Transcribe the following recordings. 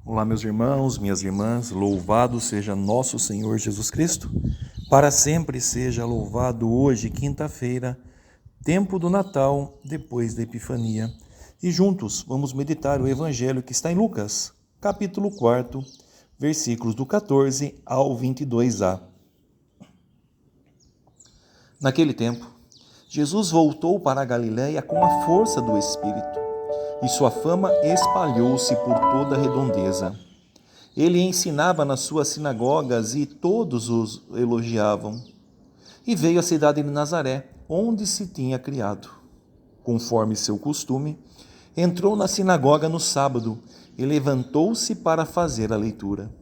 Olá, meus irmãos, minhas irmãs, louvado seja nosso Senhor Jesus Cristo, para sempre seja louvado hoje, quinta-feira, tempo do Natal, depois da Epifania. E juntos vamos meditar o Evangelho que está em Lucas, capítulo 4, versículos do 14 ao 22a. Naquele tempo, Jesus voltou para a Galiléia com a força do Espírito, e sua fama espalhou-se por toda a redondeza. Ele ensinava nas suas sinagogas e todos os elogiavam. E veio à cidade de Nazaré, onde se tinha criado. Conforme seu costume, entrou na sinagoga no sábado e levantou-se para fazer a leitura.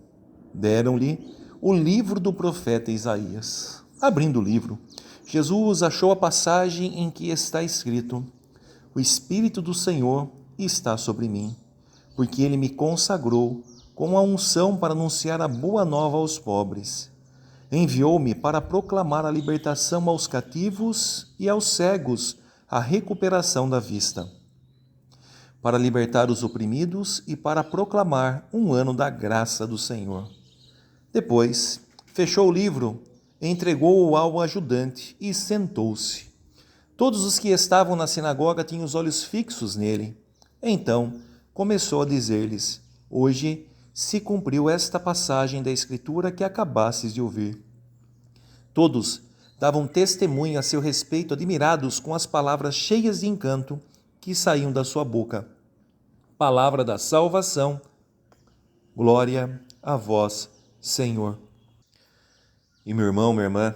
Deram-lhe o livro do profeta Isaías. Abrindo o livro, Jesus achou a passagem em que está escrito: O Espírito do Senhor está sobre mim, porque ele me consagrou com a unção para anunciar a boa nova aos pobres. Enviou-me para proclamar a libertação aos cativos e aos cegos a recuperação da vista, para libertar os oprimidos e para proclamar um ano da graça do Senhor. Depois, fechou o livro, entregou-o ao ajudante e sentou-se. Todos os que estavam na sinagoga tinham os olhos fixos nele. Então, começou a dizer-lhes: Hoje se cumpriu esta passagem da Escritura que acabastes de ouvir. Todos davam testemunho a seu respeito, admirados com as palavras cheias de encanto que saíam da sua boca. Palavra da salvação, glória a vós, Senhor. E meu irmão, minha irmã,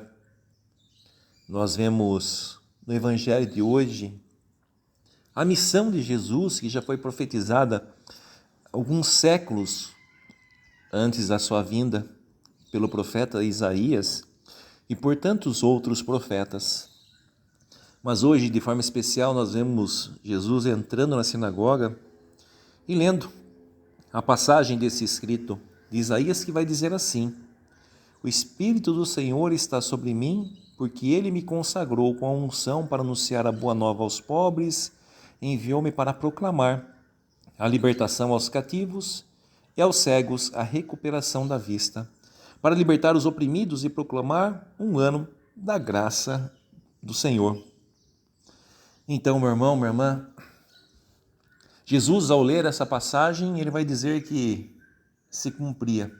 nós vemos no Evangelho de hoje a missão de Jesus, que já foi profetizada alguns séculos antes da sua vinda pelo profeta Isaías e por tantos outros profetas. Mas hoje, de forma especial, nós vemos Jesus entrando na sinagoga e lendo a passagem desse escrito de Isaías, que vai dizer assim: O Espírito do Senhor está sobre mim, porque ele me consagrou com a unção para anunciar a boa nova aos pobres, enviou-me para proclamar a libertação aos cativos e aos cegos a recuperação da vista, para libertar os oprimidos e proclamar um ano da graça do Senhor. Então, meu irmão, minha irmã, Jesus, ao ler essa passagem, ele vai dizer que se cumpria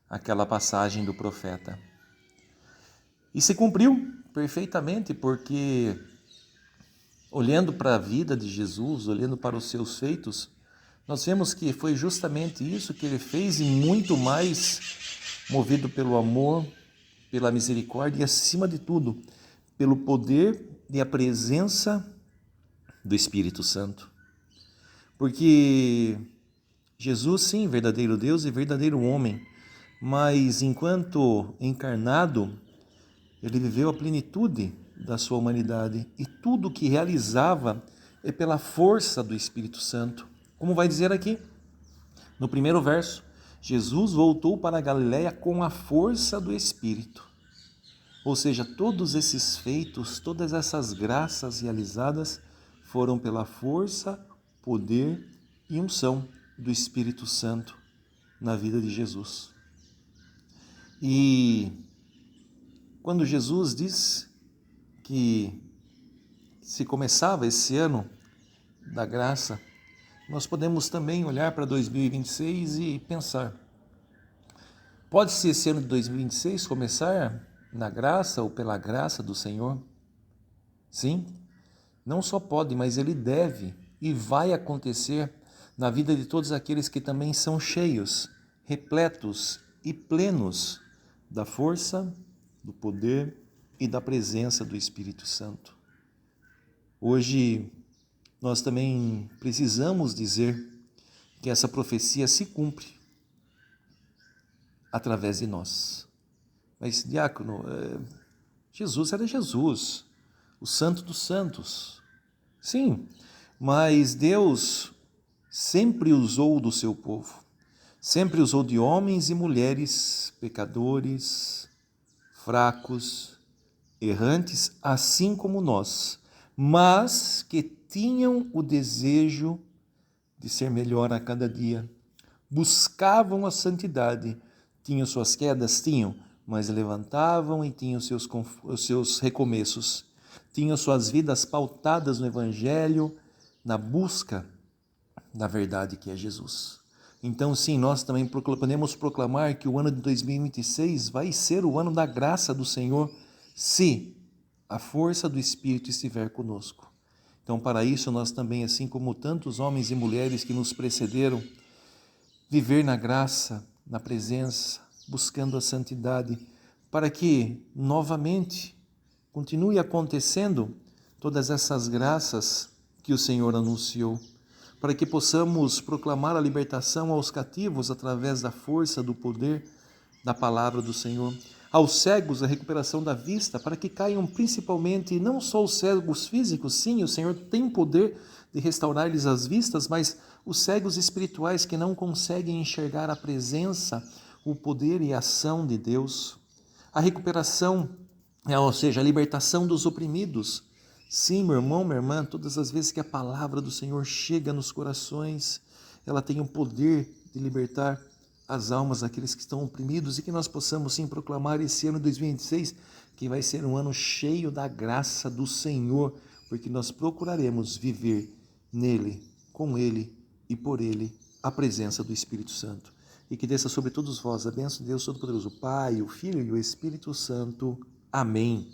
aquela passagem do profeta. E se cumpriu perfeitamente, porque olhando para a vida de Jesus, olhando para os seus feitos, nós vemos que foi justamente isso que ele fez e muito mais, movido pelo amor, pela misericórdia e, acima de tudo, pelo poder e a presença do Espírito Santo. Porque Jesus, sim, verdadeiro Deus e verdadeiro homem, mas enquanto encarnado, ele viveu a plenitude da sua humanidade e tudo o que realizava é pela força do Espírito Santo. Como vai dizer aqui, no primeiro verso, Jesus voltou para a Galiléia com a força do Espírito. Ou seja, todos esses feitos, todas essas graças realizadas foram pela força, poder e unção do Espírito Santo na vida de Jesus. E quando Jesus diz que se começava esse ano da graça, nós podemos também olhar para 2026 e pensar: pode-se esse ano de 2026 começar na graça ou pela graça do Senhor? Sim, não só pode, mas ele deve e vai acontecer na vida de todos aqueles que também são cheios, repletos e plenos da força, do poder e da presença do Espírito Santo. Hoje, nós também precisamos dizer que essa profecia se cumpre através de nós. Mas, diácono, Jesus era Jesus, o Santo dos Santos. Sim, mas Deus sempre usou do seu povo, sempre usou de homens e mulheres pecadores, fracos, errantes, assim como nós, mas que tinham o desejo de ser melhor a cada dia, buscavam a santidade. Tinham suas quedas? Tinham, mas levantavam e tinham os seus recomeços. Tinham suas vidas pautadas no Evangelho, na busca da verdade que é Jesus. Então, sim, nós também podemos proclamar que o ano de 2026 vai ser o ano da graça do Senhor, se a força do Espírito estiver conosco. Então, para isso, nós também, assim como tantos homens e mulheres que nos precederam, viver na graça, na presença, buscando a santidade, para que, novamente, continue acontecendo todas essas graças que o Senhor anunciou, para que possamos proclamar a libertação aos cativos através da força, do poder da palavra do Senhor, aos cegos a recuperação da vista, para que caiam principalmente não só os cegos físicos, sim, o Senhor tem poder de restaurar-lhes as vistas, mas os cegos espirituais que não conseguem enxergar a presença, o poder e a ação de Deus, a recuperação, ou seja, a libertação dos oprimidos. Sim, meu irmão, minha irmã, todas as vezes que a palavra do Senhor chega nos corações, ela tem o poder de libertar as almas daqueles que estão oprimidos, e que nós possamos sim proclamar esse ano 2026 que vai ser um ano cheio da graça do Senhor, porque nós procuraremos viver nele, com ele e por ele a presença do Espírito Santo. E que desça sobre todos vós a bênção de Deus Todo-Poderoso, o Pai, o Filho e o Espírito Santo. Amém.